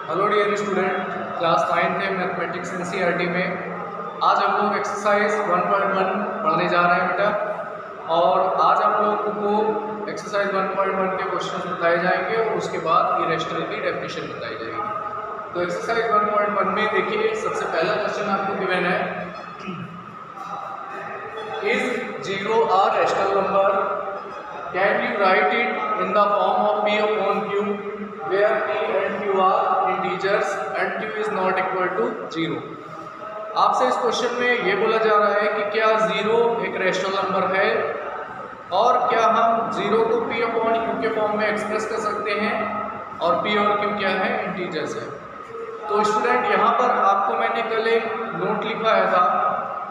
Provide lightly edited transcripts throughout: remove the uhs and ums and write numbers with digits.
Hello dear student, class 9 के mathematics NCERT में आज हम लोग एक्सरसाइज 1.1 पढ़ने जा रहे हैं बेटा। और आज हम लोगों को एक्सरसाइज 1.1 के क्वेश्चन बताए जाएंगे और उसके बाद इरेशनल की डेफिनेशन बताई जाएगी। तो एक्सरसाइज 1.1 में देखिए, सबसे पहला क्वेश्चन आपको गिवन है, is 0 a rational number? Can you write it in the form of P upon Q, where P and Q are integers and Q is not equal to 0? आपसे इस क्वेश्चन में ये बोला जा रहा है कि क्या 0 एक रैशनल नंबर है और क्या हम 0 को P अपॉन Q के फॉर्म में एक्सप्रेस कर सकते हैं, और P और Q क्या है, इंटीजर्स है। तो स्टूडेंट, यहाँ पर आपको मैंने कल एक नोट लिखवाया था,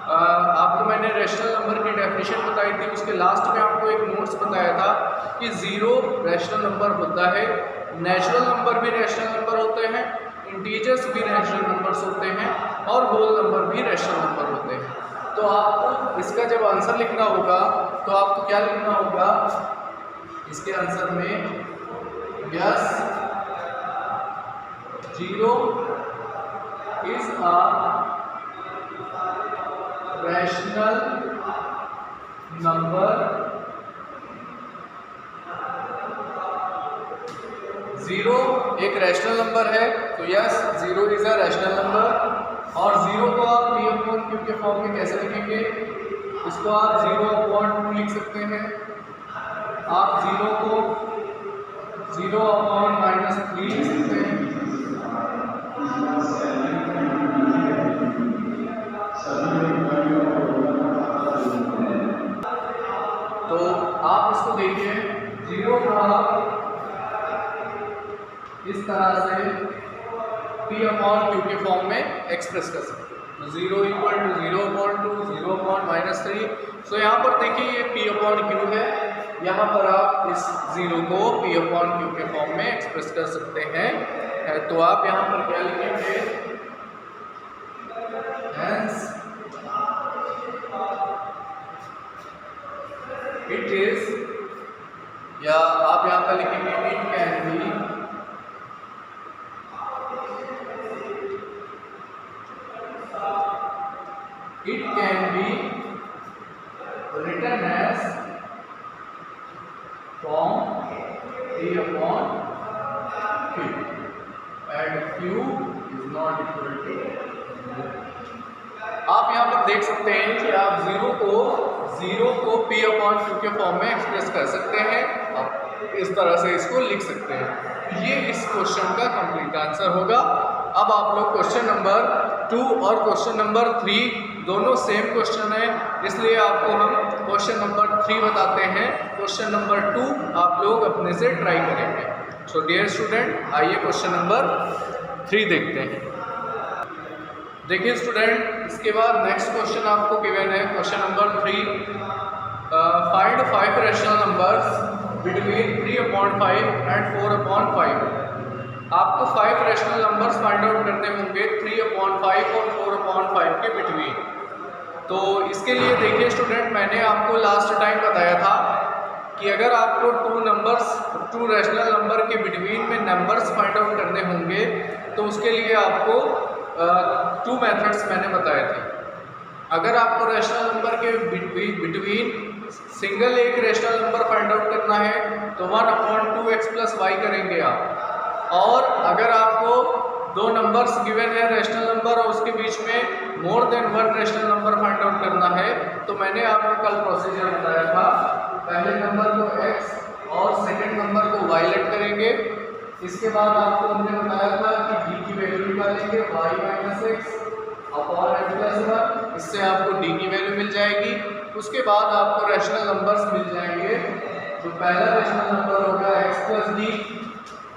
आपको मैंने रैशनल नंबर की डेफिनेशन बताई थी, उसके लास्ट में आपको एक नोट्स बताया था कि 0 रैशनल नंबर होता है, नेचुरल नंबर भी रैशनल नंबर होते हैं, इंटीजर्स भी रैशनल नंबर्स होते हैं और होल नंबर भी रैशनल नंबर होते हैं। तो आपको इसका जब आंसर लिखना होगा तो आपको क्या लिखना होगा, इसके आंसर में yes 0 is a rational number, 0 एक रैशनल नंबर है, तो yes 0 is a rational number. और 0 को आप P अपॉन Q के फॉर्म में कैसे लिखेंगे, इसको आप 0 अपॉन 2 लिख सकते हैं, आप 0 को 0 अपॉन -3 लिख सकते हैं, तो आप इसको देखिए 0 को आप इस तरह से P अपॉन Q के फॉर्म में एक्सप्रेस कर सकते हैं। तो 0 इक्वल टू 0 अपॉन 2, 0 अपॉन -3। तो यहाँ पर देखिए ये P अपॉन Q है, यहाँ पर आप इस 0 को P अपॉन Q के फॉर्म में एक्सप्रेस कर सकते हैं। तो आप यहाँ पर क्या लिखेंगे, हेंस इट इज, या आप यहाँ पर लिखेंगे it can be written as form P upon Q and Q is not equal to 0। आप यहाँ पर देख सकते हैं कि आप 0 को P अपॉन Q के फॉर्म में एक्सप्रेस कर सकते हैं, आप इस तरह से इसको लिख सकते हैं। ये इस क्वेश्चन का कंप्लीट आंसर होगा। अब आप लोग क्वेश्चन नंबर 2 और क्वेश्चन नंबर 3 दोनों सेम क्वेश्चन है, इसलिए आपको हम क्वेश्चन नंबर 3 बताते हैं, क्वेश्चन नंबर 2 आप लोग अपने से ट्राई करेंगे। सो डियर स्टूडेंट, आइए क्वेश्चन नंबर 3 देखते हैं। देखिए स्टूडेंट, इसके बाद नेक्स्ट क्वेश्चन आपको गिवन है, question number 3, find 5 rational numbers between 3/5 and 4/5। आपको 5 रैशनल नंबर्स फाइंड आउट करने होंगे 3/5 और 4/5 के बिटवीन। तो इसके लिए देखिए स्टूडेंट, मैंने आपको लास्ट टाइम बताया था कि अगर आपको 2 रैशनल नंबर के बिटवीन में नंबर्स फाइंड आउट करने होंगे तो उसके लिए आपको 2 मेथड्स मैंने बताए थे। अगर आपको रैशनल नंबर के बिटवीन सिंगल एक रैशनल नंबर फाइंड आउट करना है तो 1/2x + y करेंगे आप। और अगर आपको 2 नंबर्स गिवन है रैशनल नंबर और उसके बीच में more than 1 rational number find out करना है, तो मैंने आपको कल प्रोसीजर बताया था, पहले नंबर को x और सेकंड नंबर को y लेट करेंगे। इसके बाद आपको हमने बताया था कि d की वैल्यू निकालेंगे y - x अपॉन n + 1, इससे आपको d की वैल्यू मिल जाएगी। उसके बाद आपको रैशनल नंबर्स मिल जाएंगे, जो पहला रैशनल नंबर होगा x + d,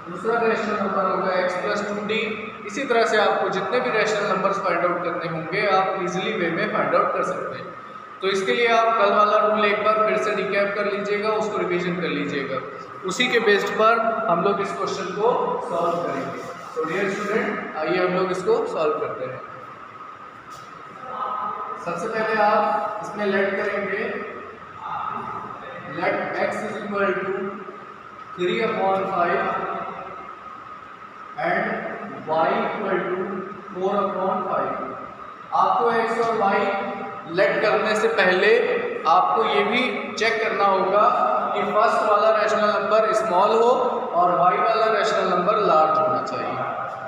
दूसरा रैशनल नंबर होगा x + 2d। इसी तरह से आपको जितने भी रैशनल नंबर्स फाइंड आउट करने होंगे आप इजीली वे में फाइंड आउट कर सकते हैं। तो इसके लिए आप कल वाला रूल एक बार फिर से रिकैप कर लीजिएगा, उसको रिवीजन कर लीजिएगा, उसी के बेस्ड पर हम लोग इस क्वेश्चन को सॉल्व करेंगे। तो डियर स्टूडेंट, आइए हम लोग इसको सॉल्व करते हैं। सबसे पहले आप इसमें लेट करेंगे, let x = 3/5 and y equal to 4/5। आपको x और y लेट करने से पहले आपको ये भी चेक करना होगा कि फर्स्ट वाला रैशनल नंबर स्मॉल हो और y वाला रैशनल नंबर लार्ज होना चाहिए।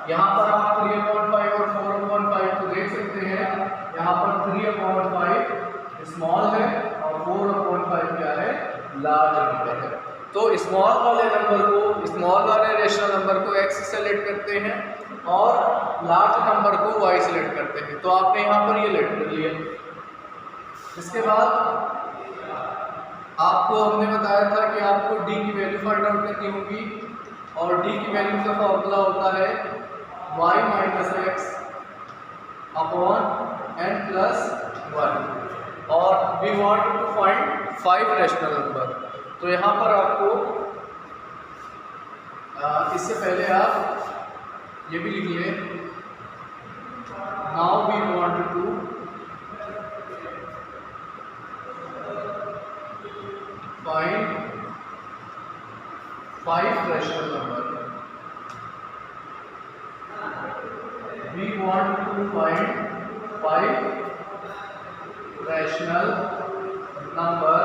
यहाँ पर आप 3/5 और 4/5 को देख सकते हैं। यहाँ पर 3/5 स्मॉल है और 4/5 क्या है, लार्ज नंबर है। तो स्मॉल वाले नंबर को, स्मॉल वाले रेशनल नंबर को x से लेट करते हैं और लार्ज नंबर को y से लेट करते हैं। तो आपने यहाँ पर ये लेट कर लिया। इसके बाद आपको हमने बताया था कि आपको d की वैल्यू फाइंड आउट करनी होगी और d की वैल्यू का फॉर्मूला होता है y minus x upon n+1 और we want to find 5 rational number. तो यहाँ पर आपको इससे पहले आप ये भी लिख लें, now we want to find 5 rational number. We want to find 5 rational number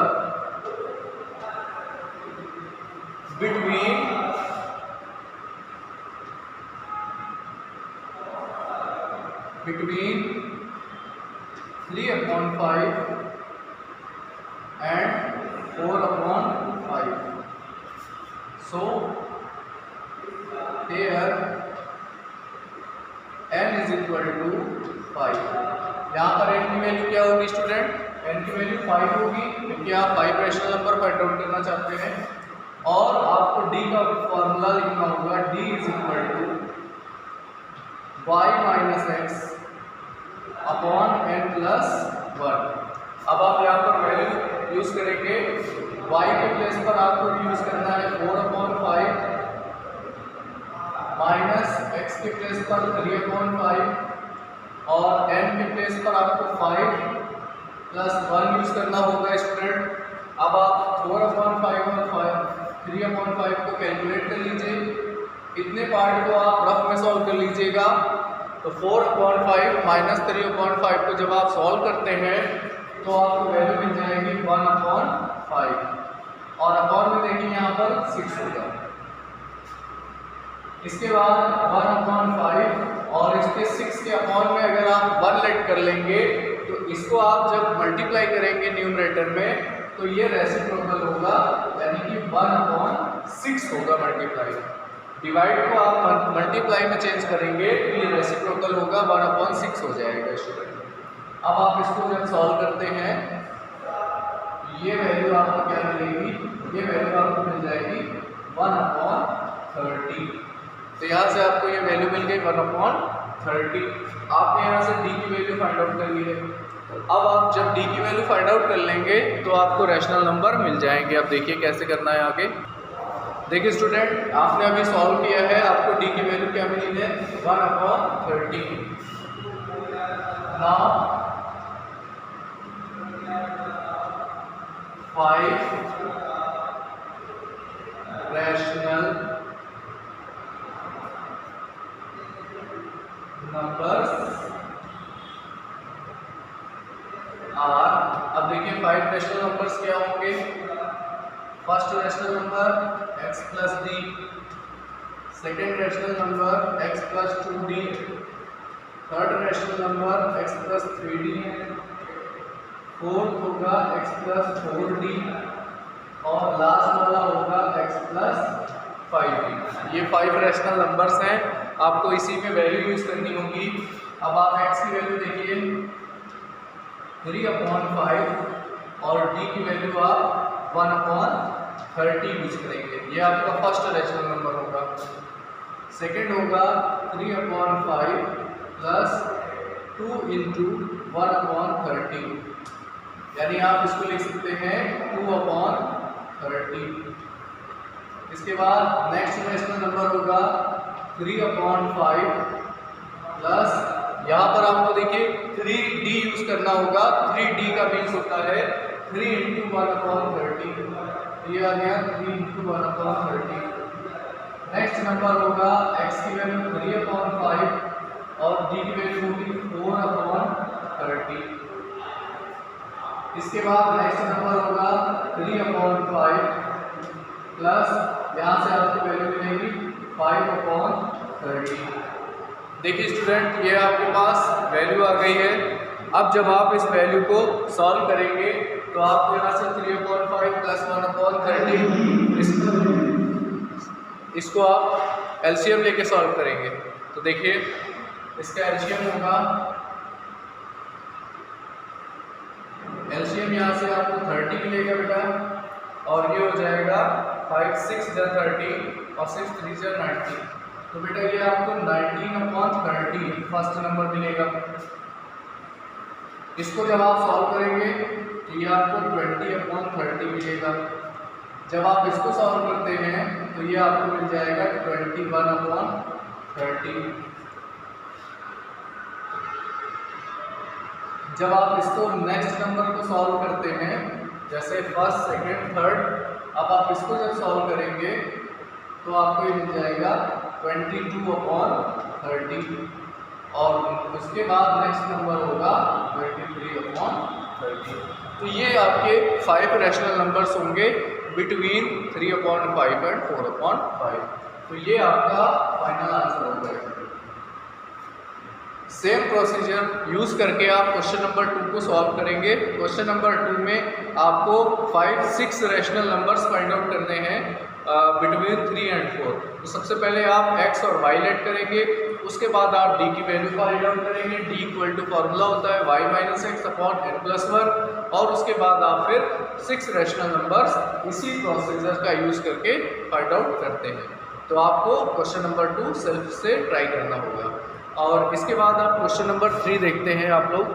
between 3/5 and 4/5. So here n is equal to 5। यहाँ पर n की वैल्यू क्या होगी स्टूडेंट, n की वैल्यू 5 होगी क्योंकि आप 5 रैशनल नंबर फाइंड आउट करना चाहते हैं। और आपको d का फॉर्मूला लिखना होगा, d is equal to y minus x upon n+1। अब आप यहाँ पर वैल्यू यूज करेंगे, y के प्लेस पर आपको यूज करना है 4/5 माइनस x के प्लेस पर 3/5 और n के प्लेस पर आपको 5+1 यूज करना होगा स्टूडेंट। अब आप 4/5 और 3/5 को कैलकुलेट कर लीजिए। इतने पार्ट को आप रफ में सॉल्व कर लीजिएगा। तो 4/5 माइनस 3/5 को जब आप सॉल्व करते हैं तो आपको वैल्यू मिल जाएगी 1/5 और अपॉन में देखिए यहाँ पर 6 होगा। इसके बाद 1/5 और इसके 6 के अपॉन में अगर आप 1 लेट कर लेंगे तो इसको आप जब मल्टीप्लाई करेंगे न्यूमरेटर में तो ये रेसिप्रोकल होगा, यानी कि 1/6 होगा मल्टीप्लाई। डिवाइड को आप मल्टीप्लाई में चेंज करेंगे तो ये रेसिप्रोकल होगा, 1/6 हो जाएगा स्टूडेंट। अब आप इसको जब सॉल्व करते हैं ये वैल्यू आपको क्या मिलेगी, ये वैल्यू आपको मिल जाएगी 1/30। तो यहाँ से आपको ये वैल्यू मिल गई 1/30। आपने यहाँ से d की वैल्यू फाइंड आउट कर ली है। अब आप जब d की वैल्यू फाइंड आउट कर लेंगे तो आपको रैशनल नंबर मिल जाएंगे। अब देखिए कैसे करना है आगे। देखिए स्टूडेंट, आपने अभी सॉल्व किया है, आपको d की वैल्यू क्या मिली है 1/30। Now 5 rational numbers are. अब देखिए 5 रैशनल नंबर्स क्या होंगे। First rational number x+d, second rational number x+2d, third rational number x+3d, fourth होगा x+4d और लास्ट वाला होगा x+5d। ये 5 रैशनल नंबर्स हैं, आपको इसी में वैल्यू यूज करनी होगी। अब आप x की वैल्यू देखिए 3/5 और d की वैल्यू आप 1/30 यूज करेंगे। ये आपका फर्स्ट रैशनल नंबर होगा। सेकंड होगा 3/5 प्लस 2 इंटू 1/30, यानी आप इसको लिख सकते हैं 2/30। इसके बाद नेक्स्ट रैशनल नंबर होगा 3/5 प्लस, यहाँ पर आपको देखिए 3d यूज करना होगा। 3d का मीन्स होता है 3 इंटू 1/30। ये आ गया 3 इंटू 1/30। नेक्स्ट नंबर होगा x की वैल्यू 3/5 डी की वैल्यू होगी 4/30। इसके बाद नेक्स्ट नंबर होगा 3/5 प्लस यहाँ से आपको वैल्यू मिलेगी 5/30। देखिए स्टूडेंट, ये आपके पास वैल्यू आ गई है। अब जब आप इस वैल्यू को सॉल्व करेंगे तो आपको यहाँ से 3/5 प्लस 1/30 इसको आप एलसीएम लेके सॉल्व करेंगे। तो देखिए इसका एलसीएम होगा, एलसीएम यहाँ से आपको 30 मिलेगा बेटा, और ये हो जाएगा 5 6 जा 30 और 6 3 जा 90। तो बेटा ये आपको 19/30 फर्स्ट नंबर मिलेगा। इसको जब आप सॉल्व करेंगे तो ये आपको 20/30 मिलेगा। जब आप इसको सॉल्व करते हैं तो ये आपको मिल जाएगा 21/30। जब आप इसको नेक्स्ट नंबर को सॉल्व करते हैं, जैसे फर्स्ट सेकंड थर्ड, अब आप इसको जब सॉल्व करेंगे तो आपको ये मिल जाएगा 22/30, और उसके बाद नेक्स्ट नंबर होगा 23/30। तो ये आपके 5 रैशनल नंबर्स होंगे बिटवीन 3/5 एंड 4/5। तो ये आपका फाइनल आंसर होगा। सेम प्रोसीजर यूज़ करके आप क्वेश्चन नंबर 2 को सॉल्व करेंगे। क्वेश्चन नंबर 2 में आपको 5 6 रैशनल नंबर्स फाइंड आउट करने हैं बिटवीन 3 एंड 4। तो सबसे पहले आप x और y लेट करेंगे, उसके बाद आप d की वैल्यू फाइंड आउट करेंगे। d इक्वल टू फॉर्मूला होता है y - x/n+1, और उसके बाद आप फिर 6 रैशनल नंबर्स इसी प्रोसीजर का यूज़ करके फाइंड आउट करते हैं। तो आपको क्वेश्चन नंबर 2 सेल्फ से ट्राई करना होगा। और इसके बाद आप क्वेश्चन नंबर 3 देखते हैं आप लोग।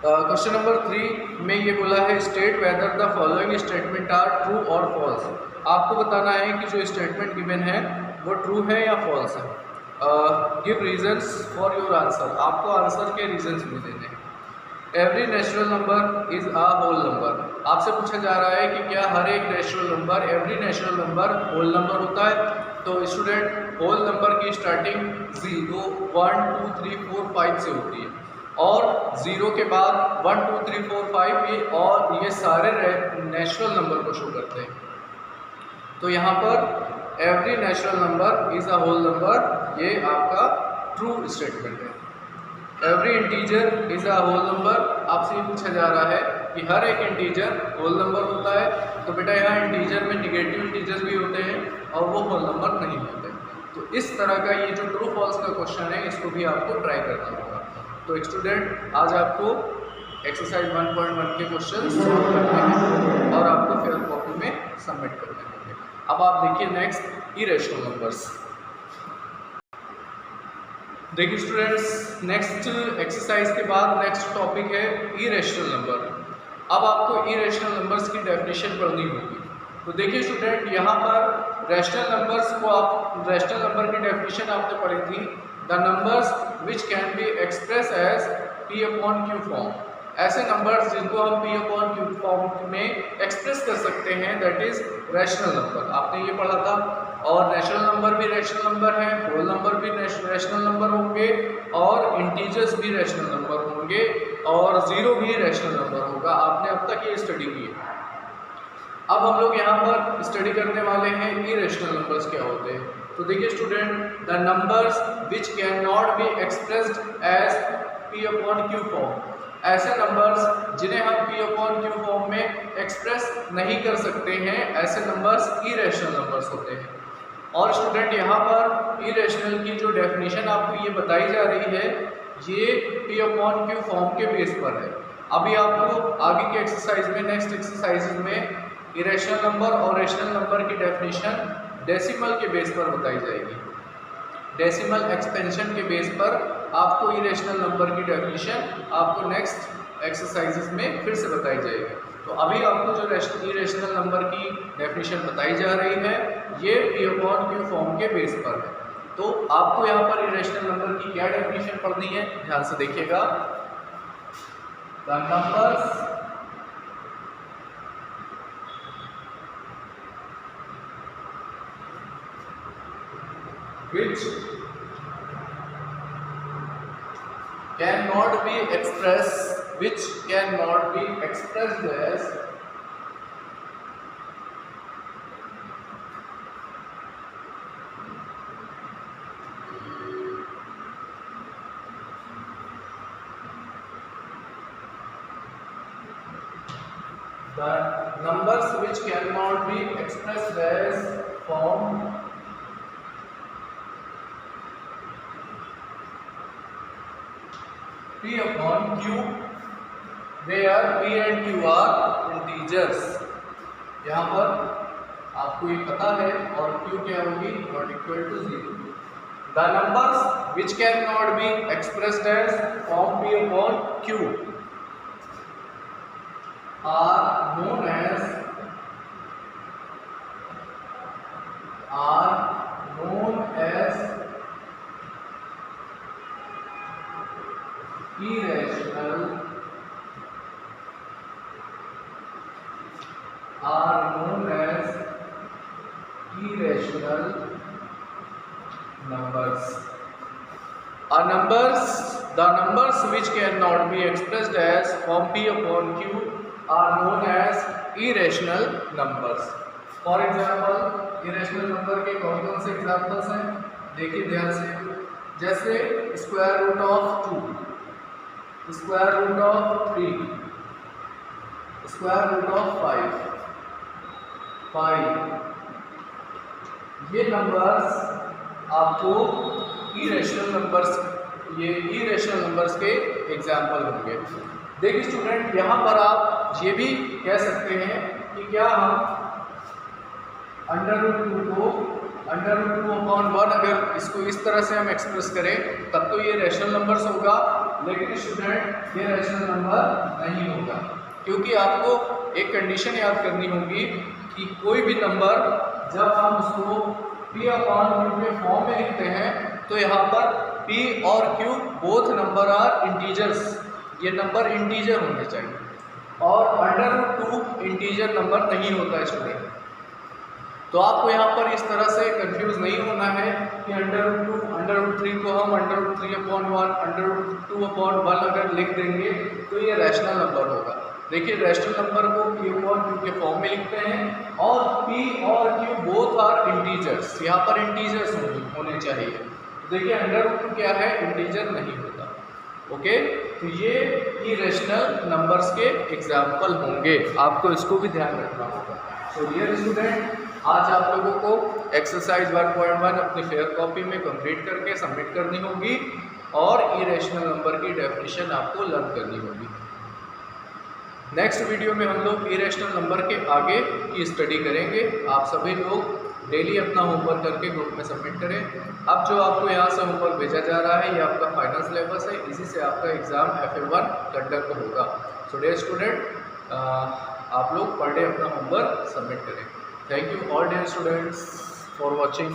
क्वेश्चन नंबर 3 में ये बोला है state whether the following statement are true और फॉल्स। आपको बताना है कि जो स्टेटमेंट गिवन है वो ट्रू है या फॉल्स है। Give reasons for your answer, आपको आंसर के रीजंस भी देने हैं। Every natural number is a whole number, आपसे पूछा जा रहा है कि क्या हर एक natural number, every natural number whole number होता है। तो स्टूडेंट, होल नंबर की स्टार्टिंग 0 1 2 3 4 5 से होती है, और 0 के बाद 1 2 3 4 5 ये सारे नेचुरल नंबर को शो करते हैं। तो यहाँ पर every natural number is a whole number, ये आपका ट्रू स्टेटमेंट है। Every integer is a whole number, आपसे ये पूछा जा रहा है कि हर एक इंटीजर होल नंबर होता है। तो बेटा यहाँ इंटीजर में निगेटिव इंटीजर्स भी होते हैं और वो होल नंबर नहीं होते। तो इस तरह का ये जो ट्रू फॉल्स का क्वेश्चन है इसको भी आपको ट्राई करना होगा। तो स्टूडेंट, आज आपको एक्सरसाइज 1.1 के क्वेश्चन सॉल्व करने हैं और आपको फेयर कॉपी में सबमिट करने होंगे। अब आप देखिए नेक्स्ट इरेशनल नंबर्स। देखिए स्टूडेंट्स, नेक्स्ट एक्सरसाइज के बाद नेक्स्ट टॉपिक है इरेशनल नंबर। अब आपको इरेशनल नंबर्स की डेफिनेशन पढ़नी होगी। तो देखिए स्टूडेंट, यहाँ पर रैशनल नंबर्स को रैशनल नंबर की डेफिनेशन आपने पढ़ी थी, the numbers which can be express as p/q form. ऐसे नंबर्स जिनको हम p/q फॉर्म में एक्सप्रेस कर सकते हैं, दैट इज रैशनल नंबर। आपने ये पढ़ा था। और नेचुरल नंबर भी रैशनल नंबर है, होल नंबर भी रैशनल नंबर होंगे, और इंटीजर्स भी रैशनल नंबर होंगे, और 0 भी रैशनल नंबर होगा। आपने अब तक ये स्टडी की है। अब हम लोग यहाँ पर स्टडी करने वाले हैं इरेशनल नंबर्स क्या होते हैं। तो देखिए student, the numbers which can not be expressed as p/q form, ऐसे नंबर्स जिन्हें हम p/q फॉर्म में एक्सप्रेस नहीं कर सकते हैं, ऐसे नंबर्स इरेशनल नंबर्स होते हैं। और स्टूडेंट, यहाँ पर इरेशनल की जो डेफिनेशन आपको ये बताई जा रही है, ये p/q फॉर्म के बेस पर है। अभी आपको आगे के एक्सरसाइज में, नेक्स्ट एक्सरसाइज में इरेशनल नंबर और रैशनल नंबर की डेफिनेशन डेसिमल के बेस पर बताई जाएगी। डेसिमल एक्सपेंशन के बेस पर आपको इरेशनल नंबर की डेफिनेशन आपको नेक्स्ट एक्सरसाइजेस में फिर से बताई जाएगी। तो अभी आपको जो इरेशनल नंबर की डेफिनेशन बताई जा रही है, ये p/q फॉर्म के बेस पर है। तो आपको यहाँ पर इरेशनल नंबर की क्या डेफिनेशन पढ़नी है, ध्यान से देखिएगा। The numbers which cannot be expressed, which cannot be expressed as the numbers which cannot be expressed as form P upon Q, where P and Q are integers। यहाँ पर आपको ये पता है और Q क्या होगी, not equal to 0। The numbers which cannot be expressed as form P upon Q are known as irrational numbers। The numbers which cannot be expressed as form P upon Q are known as irrational numbers। For example irrational number के कौन कौन से examples हैं, देखिए ध्यान से। जैसे square root of 2, square root of 3, square root of 5, ये नंबर्स आपको इरेशनल नंबर्स के एग्जाम्पल होंगे। देखिए स्टूडेंट, यहाँ पर आप ये भी कह सकते हैं कि क्या हम √2 को √2/1 अगर इसको इस तरह से हम एक्सप्रेस करें तब तो ये रैशनल नंबर्स होगा, लेकिन स्टूडेंट ये रैशनल नंबर नहीं होगा, क्योंकि आपको एक कंडीशन याद करनी होगी कि कोई भी नंबर जब हम उसको P/Q के फॉर्म में लिखते हैं तो यहाँ पर P और Q both number are integers, ये नंबर इंटीजर होने चाहिए, और √2 इंटीजर नंबर नहीं होता है स्टूडेंट। तो आपको यहाँ पर इस तरह से कंफ्यूज नहीं होना है कि √2 √3 को हम √3/1 √2/1 अगर लिख देंगे तो ये रैशनल नंबर होगा। देखिए रैशनल नंबर को P/Q के फॉर्म में लिखते हैं और P और Q बोथ आर इंटीजर्स, यहाँ पर इंटीजर्स होने चाहिए। देखिए √2 क्या है, इंटीजर नहीं होता। ओके, तो ये इरेशनल नंबर्स के एग्जाम्पल होंगे, आपको इसको भी ध्यान रखना होगा। तो डियर स्टूडेंट, आज आप लोगों को एक्सरसाइज 1.1 अपनी फेयर कॉपी में कंप्लीट करके सबमिट करनी होगी और इरेशनल नंबर की डेफिनेशन आपको लर्न करनी होगी। नेक्स्ट वीडियो में हम लोग इरेशनल नंबर के आगे की स्टडी करेंगे। आप सभी लोग डेली अपना होमवर्क करके ग्रुप में सबमिट करें। अब जो आपको यहाँ से होमवर्क भेजा जा रहा है ये आपका फाइनल सिलेबस है, इसी से आपका एग्ज़ाम FA1 कंडक्ट होगा। सो डियर स्टूडेंट, आप लोग पर डे अपना होमवर्क सबमिट करें। Thank you all dear students for watching.